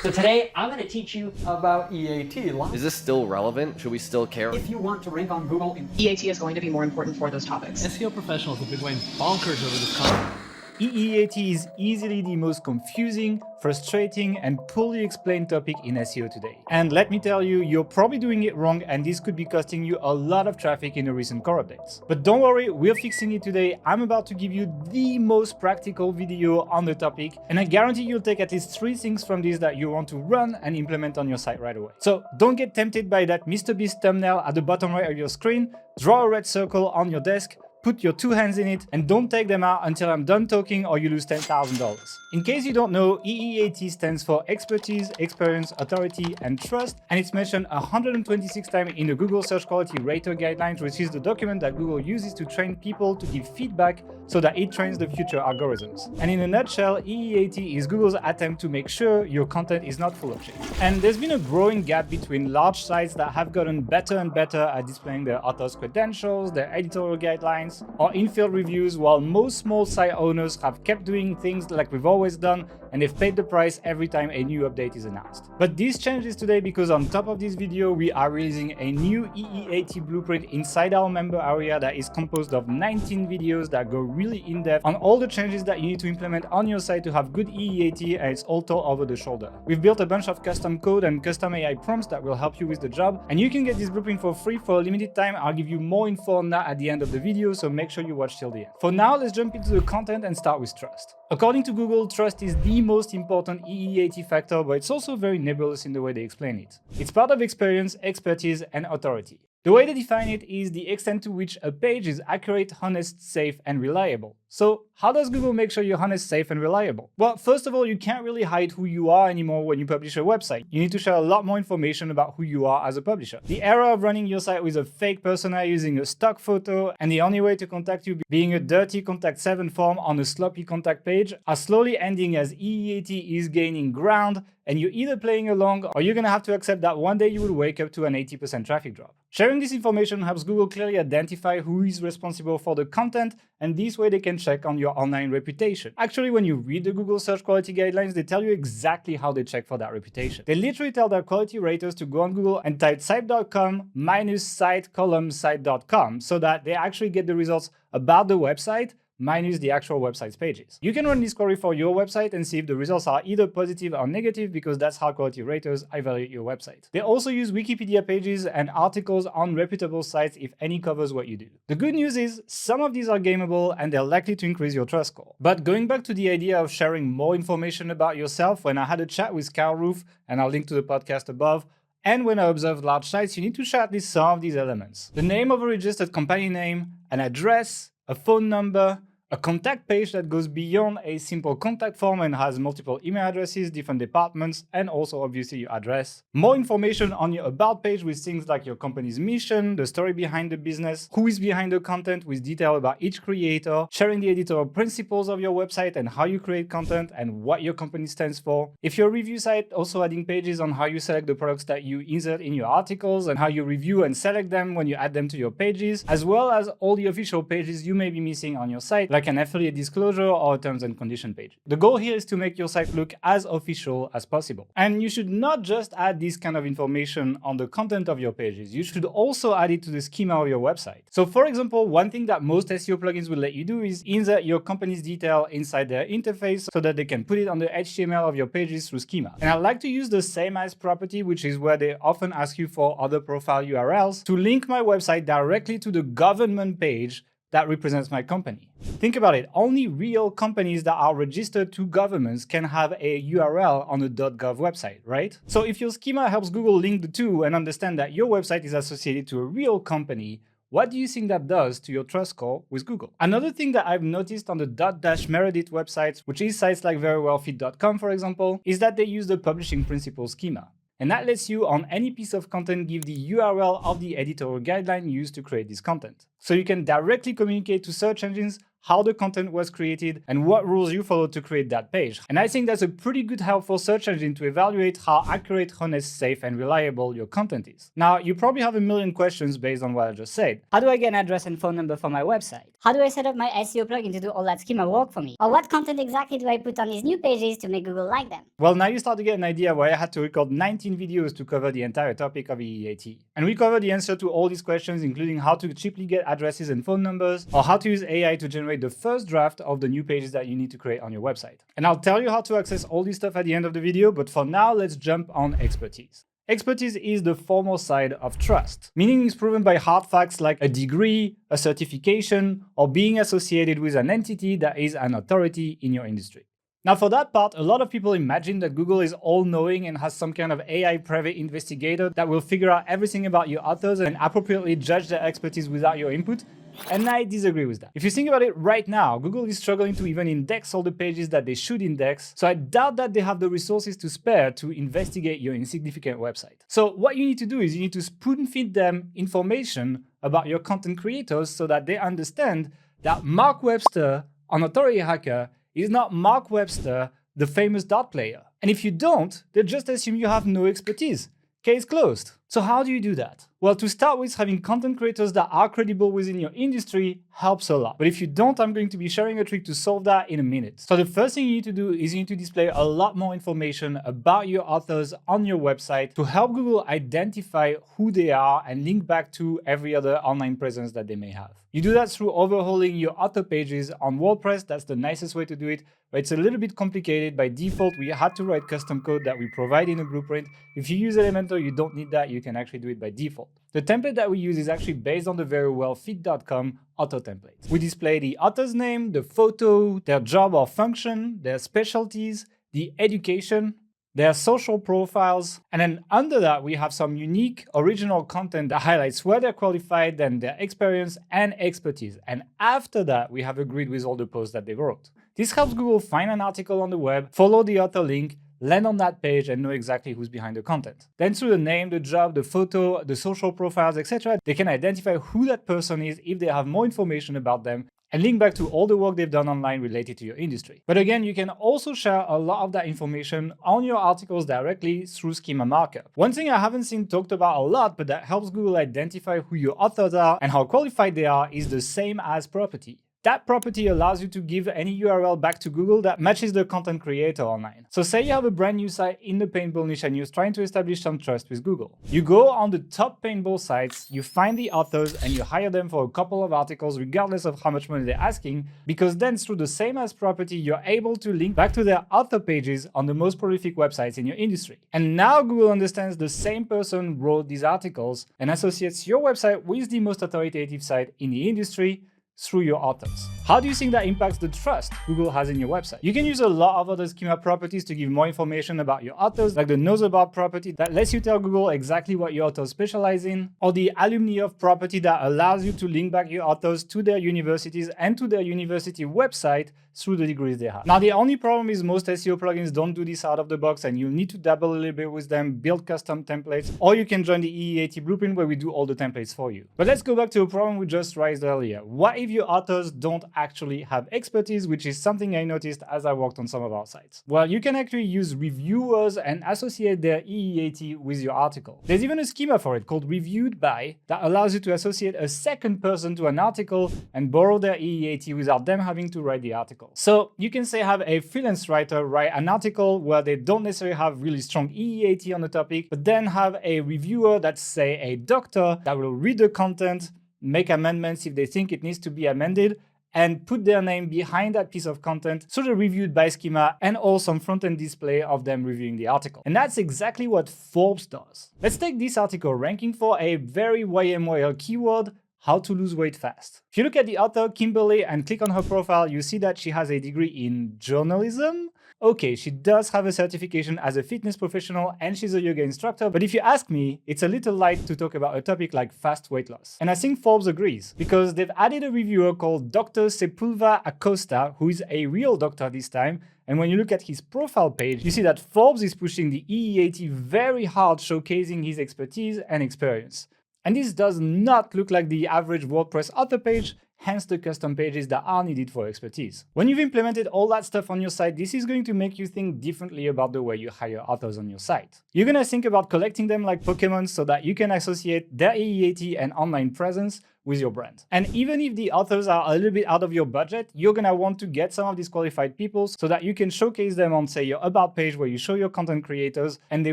So today, I'm going to teach you about EAT. Is this still relevant? Should we still care? If you want to rank on Google, EAT is going to be more important for those topics. SEO professionals have been going bonkers over this concept. EEAT is easily the most confusing, frustrating, and poorly explained topic in SEO today. And let me tell you, you're probably doing it wrong, and this could be costing you a lot of traffic in the recent core updates. But don't worry, we're fixing it today. I'm about to give you the most practical video on the topic, and I guarantee you'll take at least 3 things from this that you want to run and implement on your site right away. So don't get tempted by that MrBeast thumbnail at the bottom right of your screen. Draw a red circle on your desk, put your 2 hands in it, and don't take them out until I'm done talking or you lose $10,000. In case you don't know, EEAT stands for Expertise, Experience, Authority, and Trust, and it's mentioned 126 times in the Google Search Quality Rater Guidelines, which is the document that Google uses to train people to give feedback so that it trains the future algorithms. And in a nutshell, EEAT is Google's attempt to make sure your content is not full of shit. And there's been a growing gap between large sites that have gotten better and better at displaying their author's credentials, their editorial guidelines, or in-field reviews, while most small site owners have kept doing things like we've always done, and they've paid the price every time a new update is announced. But this changes today because on top of this video, we are releasing a new EEAT blueprint inside our member area that is composed of 19 videos that go really in-depth on all the changes that you need to implement on your site to have good EEAT, and it's all taught over the shoulder. We've built a bunch of custom code and custom AI prompts that will help you with the job, and you can get this blueprint for free for a limited time. I'll give you more info on that at the end of the video, so make sure you watch till the end. For now, let's jump into the content and start with trust. According to Google, trust is the most important EEAT factor, but it's also very nebulous in the way they explain it. It's part of experience, expertise, and authority. The way they define it is the extent to which a page is accurate, honest, safe, and reliable. So how does Google make sure you're honest, safe, and reliable? Well, first of all, you can't really hide who you are anymore when you publish a website. You need to share a lot more information about who you are as a publisher. The era of running your site with a fake persona using a stock photo and the only way to contact you being a dirty contact 7 form on a sloppy contact page are slowly ending as EEAT is gaining ground, and you're either playing along or you're gonna have to accept that one day you will wake up to an 80% traffic drop. Sharing this information helps Google clearly identify who is responsible for the content, and this way they can check on your online reputation. Actually, when you read the Google Search Quality Guidelines, they tell you exactly how they check for that reputation. They literally tell their quality raters to go on Google and type site.com minus site column site.com so that they actually get the results about the website minus the actual website's pages. You can run this query for your website and see if the results are either positive or negative, because that's how quality raters evaluate your website. They also use Wikipedia pages and articles on reputable sites if any covers what you do. The good news is some of these are gameable and they're likely to increase your trust score. But going back to the idea of sharing more information about yourself, when I had a chat with Gael, and I'll link to the podcast above, and when I observed large sites, you need to share at least some of these elements. The name of a registered company name, an address, a phone number, a contact page that goes beyond a simple contact form and has multiple email addresses, different departments, and also obviously your address. More information on your about page with things like your company's mission, the story behind the business, who is behind the content with detail about each creator, sharing the editorial principles of your website and how you create content and what your company stands for. If you're a review site, also adding pages on how you select the products that you insert in your articles and how you review and select them when you add them to your pages, as well as all the official pages you may be missing on your site, like an affiliate disclosure or a terms and condition page. The goal here is to make your site look as official as possible. And you should not just add this kind of information on the content of your pages, you should also add it to the schema of your website. So for example, one thing that most SEO plugins will let you do is insert your company's detail inside their interface so that they can put it on the HTML of your pages through schema. And I like to use the sameAs property, which is where they often ask you for other profile URLs, to link my website directly to the government page that represents my company. Think about it, only real companies that are registered to governments can have a URL on a .gov website, right? So if your schema helps Google link the two and understand that your website is associated to a real company, what do you think that does to your trust score with Google? Another thing that I've noticed on the .-Meredith websites, which is sites like verywellfit.com for example, is that they use the publishing principles schema. And that lets you, on any piece of content, give the URL of the editorial guideline used to create this content. So you can directly communicate to search engines how the content was created and what rules you followed to create that page. And I think that's a pretty good help for search engine to evaluate how accurate, honest, safe, and reliable your content is. Now, you probably have a million questions based on what I just said. how do I get an address and phone number for my website? How do I set up my SEO plugin to do all that schema work for me? Or what content exactly do I put on these new pages to make Google like them? Well, now you start to get an idea why I had to record 19 videos to cover the entire topic of EEAT. And we cover the answer to all these questions, including how to cheaply get addresses and phone numbers, or how to use AI to generate the first draft of the new pages that you need to create on your website. And I'll tell you how to access all this stuff at the end of the video, but for now, let's jump on expertise. Expertise is the formal side of trust, meaning it's proven by hard facts like a degree, a certification, or being associated with an entity that is an authority in your industry. Now, for that part, a lot of people imagine that Google is all-knowing and has some kind of AI private investigator that will figure out everything about your authors and appropriately judge their expertise without your input. And I disagree with that. If you think about it right now, Google is struggling to even index all the pages that they should index, so I doubt that they have the resources to spare to investigate your insignificant website. So what you need to do is you need to spoon-feed them information about your content creators so that they understand that Mark Webster, an authority hacker, is not Mark Webster, the famous dart player. And if you don't, they'll just assume you have no expertise. Case closed. So how do you do that? Well, to start with, having content creators that are credible within your industry helps a lot. But if you don't, I'm going to be sharing a trick to solve that in a minute. So the first thing you need to do is you need to display a lot more information about your authors on your website to help Google identify who they are and link back to every other online presence that they may have. You do that through overhauling your author pages on WordPress. That's the nicest way to do it, but it's a little bit complicated. By default, we had to write custom code that we provide in a blueprint. If you use Elementor, you don't need that. You can actually do it by default. The template that we use is actually based on the very well fit.com author template. We display the author's name, the photo, their job or function, their specialties, the education, their social profiles, and then under that we have some unique original content that highlights where they're qualified and their experience and expertise. And after that, we have a grid with all the posts that they wrote. This helps Google find an article on the web, follow the author link, land on that page and know exactly who's behind the content. Then through the name, the job, the photo, the social profiles, etc., they can identify who that person is if they have more information about them and link back to all the work they've done online related to your industry. But again, you can also share a lot of that information on your articles directly through schema markup. One thing I haven't seen talked about a lot, but that helps Google identify who your authors are and how qualified they are, is the sameAs property. That property allows you to give any URL back to Google that matches the content creator online. So say you have a brand new site in the paintball niche and you're trying to establish some trust with Google. You go on the top paintball sites, you find the authors and you hire them for a couple of articles regardless of how much money they're asking, because then through the sameAs property, you're able to link back to their author pages on the most prolific websites in your industry. And now Google understands the same person wrote these articles and associates your website with the most authoritative site in the industry through your authors. How do you think that impacts the trust Google has in your website? You can use a lot of other schema properties to give more information about your authors, like the knowsAbout property that lets you tell Google exactly what your authors specialize in, or the alumni of property that allows you to link back your authors to their universities and to their university website through the degrees they have. Now, the only problem is most SEO plugins don't do this out of the box and you need to dabble a little bit with them, build custom templates, or you can join the EEAT blueprint where we do all the templates for you. But let's go back to a problem we just raised earlier. What if your authors don't actually have expertise, which is something I noticed as I worked on some of our sites? Well, you can actually use reviewers and associate their EEAT with your article. There's even a schema for it called reviewed by that allows you to associate a second person to an article and borrow their EEAT without them having to write the article. So you can say have a freelance writer write an article where they don't necessarily have really strong EEAT on the topic, but then have a reviewer that's, say, a doctor that will read the content, make amendments if they think it needs to be amended, and put their name behind that piece of content through the reviewed by schema and all some front-end display of them reviewing the article. And that's exactly what Forbes does. Let's take this article ranking for a very YMYL keyword, how to lose weight fast. If you look at the author, Kimberly, and click on her profile, you see that she has a degree in journalism. Okay, she does have a certification as a fitness professional and she's a yoga instructor, but if you ask me, it's a little light to talk about a topic like fast weight loss. And I think Forbes agrees, because they've added a reviewer called Dr. Sepulva Acosta, who is a real doctor this time. And when you look at his profile page, you see that Forbes is pushing the EEAT very hard, showcasing his expertise and experience. And this does not look like the average WordPress author page, hence the custom pages that are needed for expertise. When you've implemented all that stuff on your site, this is going to make you think differently about the way you hire authors on your site. You're going to think about collecting them like Pokemon so that you can associate their EEAT and online presence with your brand. And even if the authors are a little bit out of your budget, you're gonna want to get some of these qualified people so that you can showcase them on, say, your About page where you show your content creators, and they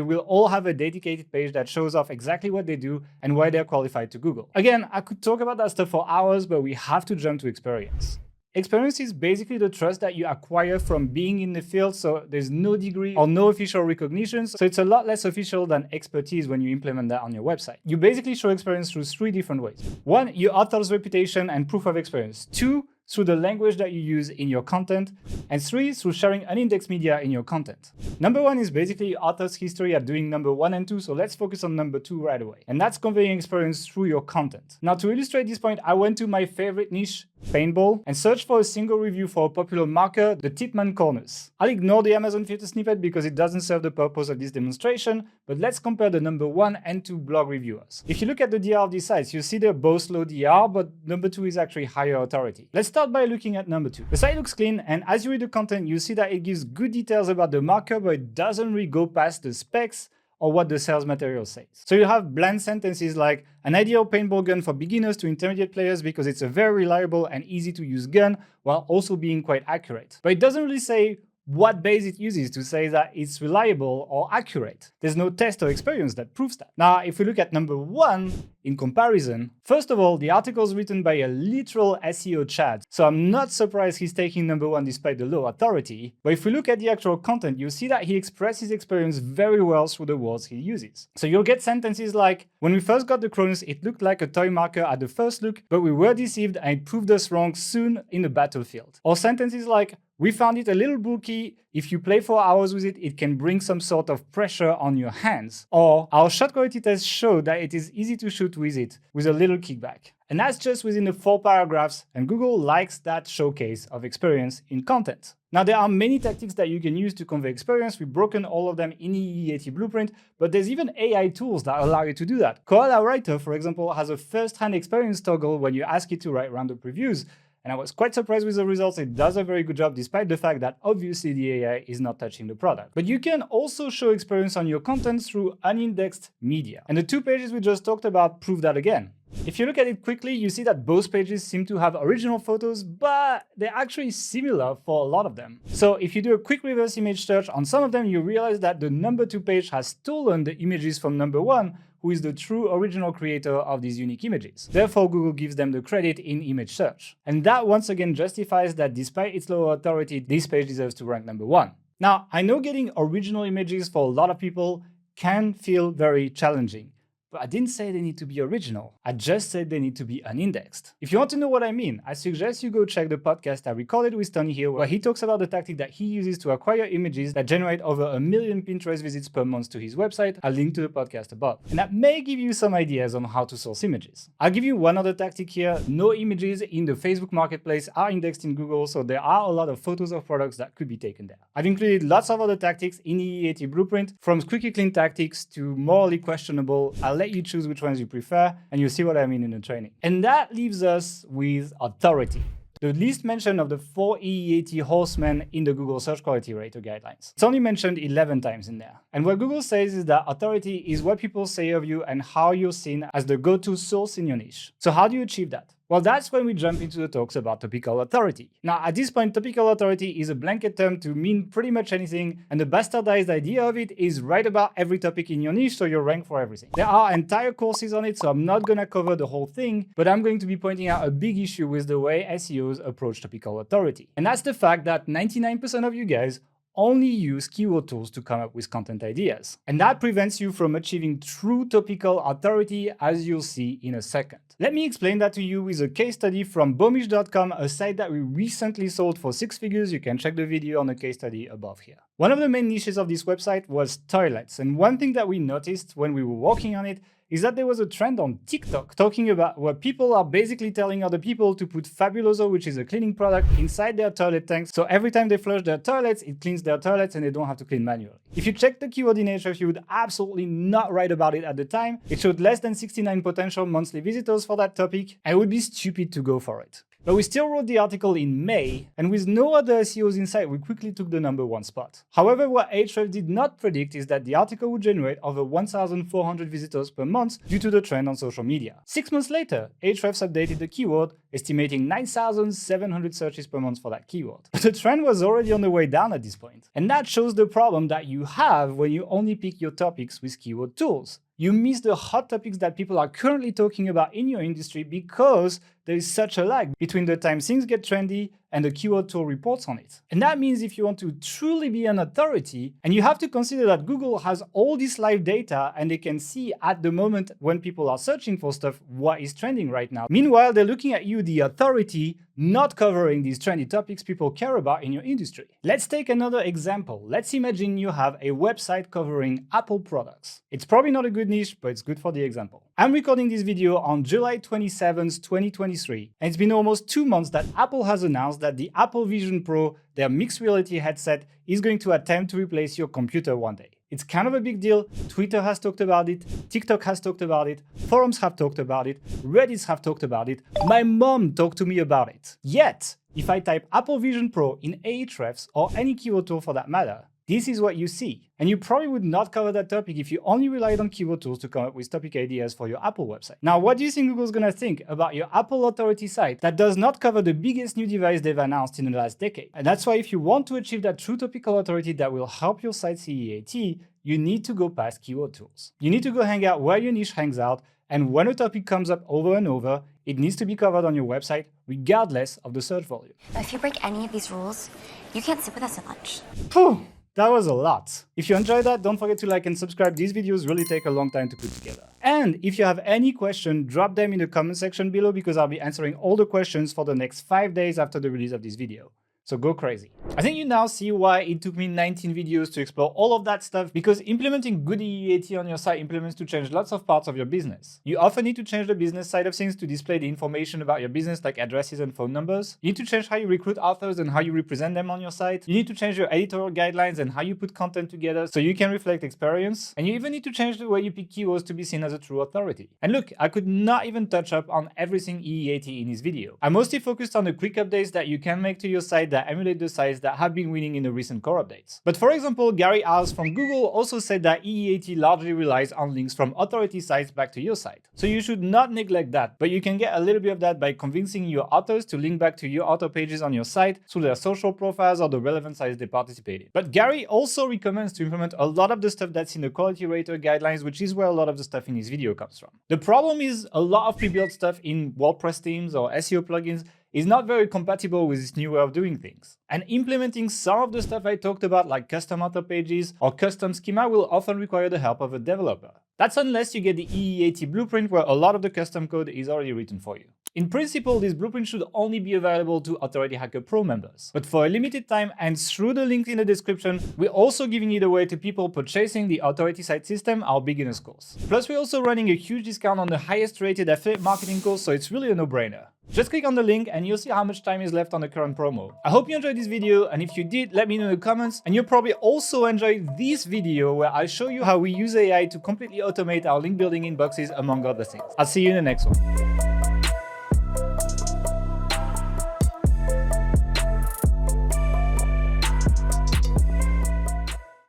will all have a dedicated page that shows off exactly what they do and why they're qualified to Google. Again, I could talk about that stuff for hours, but we have to jump to experience. Experience is basically the trust that you acquire from being in the field, so there's no degree or no official recognition, so it's a lot less official than expertise when you implement that on your website. You basically show experience through 3 different ways. 1, your author's reputation and proof of experience. 2, through the language that you use in your content, and 3, through sharing unindexed media in your content. Number 1 is basically author's history at doing number 1 and 2, so let's focus on number 2 right away. And that's conveying experience through your content. Now, to illustrate this point, I went to my favorite niche, paintball, and searched for a single review for a popular marker, the Tipman Corners. I'll ignore the Amazon filter snippet because it doesn't serve the purpose of this demonstration, but let's compare the number 1 and 2 blog reviewers. If you look at the DR of these sites, you see they're both low DR, but number 2 is actually higher authority. Let's start by looking at number 2. The site looks clean, and as you read the content, you see that it gives good details about the marker, but it doesn't really go past the specs or what the sales material says. So you have bland sentences like, an ideal paintball gun for beginners to intermediate players because it's a very reliable and easy to use gun while also being quite accurate. But it doesn't really say what base it uses to say that it's reliable or accurate. There's no test or experience that proves that. Now, if we look at number 1, in comparison, first of all, the article is written by a literal SEO Chad, so I'm not surprised he's taking number 1 despite the low authority. But if we look at the actual content, you see that he expresses his experience very well through the words he uses. So you'll get sentences like, when we first got the Cronus, it looked like a toy marker at the first look, but we were deceived and it proved us wrong soon in the battlefield. Or sentences like, we found it a little bulky. If you play for hours with it, it can bring some sort of pressure on your hands. Or our shot quality tests show that it is easy to shoot with it with a little kickback. And that's just within the 4 paragraphs, and Google likes that showcase of experience in content. Now, there are many tactics that you can use to convey experience. We've broken all of them in the EE80 blueprint, but there's even AI tools that allow you to do that. KoalaWriter, for example, has a first-hand experience toggle when you ask it to write roundup reviews. And I was quite surprised with the results. It does a very good job despite the fact that obviously the AI is not touching the product. But you can also show experience on your content through Unindexed Media. And the 2 pages we just talked about prove that again. If you look at it quickly, you see that both pages seem to have original photos, but they're actually similar for a lot of them. So if you do a quick reverse image search on some of them, you realize that the number 2 page has stolen the images from number 1, who is the true original creator of these unique images. Therefore, Google gives them the credit in image search. And that once again justifies that despite its low authority, this page deserves to rank number 1. Now, I know getting original images for a lot of people can feel very challenging. But I didn't say they need to be original. I just said they need to be unindexed. If you want to know what I mean, I suggest you go check the podcast I recorded with Tony here, where he talks about the tactic that he uses to acquire images that generate over 1 million Pinterest visits per month to his website. I'll link to the podcast above. And that may give you some ideas on how to source images. I'll give you one other tactic here. No images in the Facebook marketplace are indexed in Google, so there are a lot of photos of products that could be taken there. I've included lots of other tactics in the EE80 blueprint, from squeaky clean tactics to morally questionable. I'll let you choose which ones you prefer, and you'll see what I mean in the training. And that leaves us with authority, the least mention of the 4 EE80 horsemen in the Google Search Quality Rater guidelines. It's only mentioned 11 times in there. And what Google says is that authority is what people say of you and how you're seen as the go-to source in your niche. So how do you achieve that? Well, that's when we jump into the talks about topical authority. Now, at this point, topical authority is a blanket term to mean pretty much anything, and the bastardized idea of it is write about every topic in your niche so you're ranked for everything. There are entire courses on it, so I'm not gonna cover the whole thing, but I'm going to be pointing out a big issue with the way SEOs approach topical authority. And that's the fact that 99% of you guys only use keyword tools to come up with content ideas. And that prevents you from achieving true topical authority, as you'll see in a second. Let me explain that to you with a case study from Bomish.com, a site that we recently sold for 6 figures. You can check the video on the case study above here. One of the main niches of this website was toilets. And one thing that we noticed when we were working on it is that there was a trend on TikTok talking about where people are basically telling other people to put Fabuloso, which is a cleaning product, inside their toilet tanks. So every time they flush their toilets, it cleans their toilets and they don't have to clean manually. If you check the keyword in Ahrefs, you would absolutely not write about it at the time. It showed less than 69 potential monthly visitors for that topic, and it would be stupid to go for it. But we still wrote the article in May, and with no other SEOs in sight, we quickly took the #1 spot. However, what Ahrefs did not predict is that the article would generate over 1,400 visitors per month due to the trend on social media. 6 months later, Ahrefs updated the keyword, estimating 9,700 searches per month for that keyword. But the trend was already on the way down at this point. And that shows the problem that you have when you only pick your topics with keyword tools. You miss the hot topics that people are currently talking about in your industry because there is such a lag between the time things get trendy and the keyword tool reports on it. And that means if you want to truly be an authority, and you have to consider that Google has all this live data and they can see at the moment when people are searching for stuff what is trending right now. Meanwhile, they're looking at you, the authority, not covering these trendy topics people care about in your industry. Let's take another example. Let's imagine you have a website covering Apple products. It's probably not a good niche, but it's good for the example. I'm recording this video on July 27th, 2023, and it's been almost 2 months that Apple has announced that the Apple Vision Pro, their mixed reality headset, is going to attempt to replace your computer one day. It's kind of a big deal. Twitter has talked about it, TikTok has talked about it, forums have talked about it, Reddits have talked about it, my mom talked to me about it. Yet, if I type Apple Vision Pro in Ahrefs or any keyword tool for that matter, this is what you see. And you probably would not cover that topic if you only relied on keyword tools to come up with topic ideas for your Apple website. Now, what do you think Google's gonna think about your Apple authority site that does not cover the biggest new device they've announced in the last decade? And that's why if you want to achieve that true topical authority that will help your site CEAT, you need to go past keyword tools. You need to go hang out where your niche hangs out, and when a topic comes up over and over, it needs to be covered on your website, regardless of the search volume. If you break any of these rules, you can't sit with us at lunch. Phew. That was a lot. If you enjoyed that, don't forget to like and subscribe. These videos really take a long time to put together. And if you have any question, drop them in the comment section below because I'll be answering all the questions for the next 5 days after the release of this video. So go crazy. I think you now see why it took me 19 videos to explore all of that stuff, because implementing good EEAT on your site implements to change lots of parts of your business. You often need to change the business side of things to display the information about your business like addresses and phone numbers. You need to change how you recruit authors and how you represent them on your site. You need to change your editorial guidelines and how you put content together so you can reflect experience. And you even need to change the way you pick keywords to be seen as a true authority. And look, I could not even touch up on everything EEAT in this video. I mostly focused on the quick updates that you can make to your site that emulate the sites that have been winning in the recent core updates. But for example, Gael from Google also said that EEAT largely relies on links from authority sites back to your site. So you should not neglect that, but you can get a little bit of that by convincing your authors to link back to your author pages on your site through their social profiles or the relevant sites they participated. But Gael also recommends to implement a lot of the stuff that's in the KoalaWriter guidelines, which is where a lot of the stuff in this video comes from. The problem is a lot of pre-built stuff in WordPress themes or SEO plugins is not very compatible with this new way of doing things. And implementing some of the stuff I talked about, like custom author pages or custom schema, will often require the help of a developer. That's unless you get the EEAT blueprint where a lot of the custom code is already written for you. In principle, this blueprint should only be available to Authority Hacker Pro members. But for a limited time and through the link in the description, we're also giving it away to people purchasing the Authority Site System, our beginner's course. Plus, we're also running a huge discount on the highest rated affiliate marketing course, so it's really a no-brainer. Just click on the link and you'll see how much time is left on the current promo. I hope you enjoyed this video, and if you did, let me know in the comments. And you'll probably also enjoy this video where I show you how we use AI to completely automate our link building inboxes, among other things. I'll see you in the next one.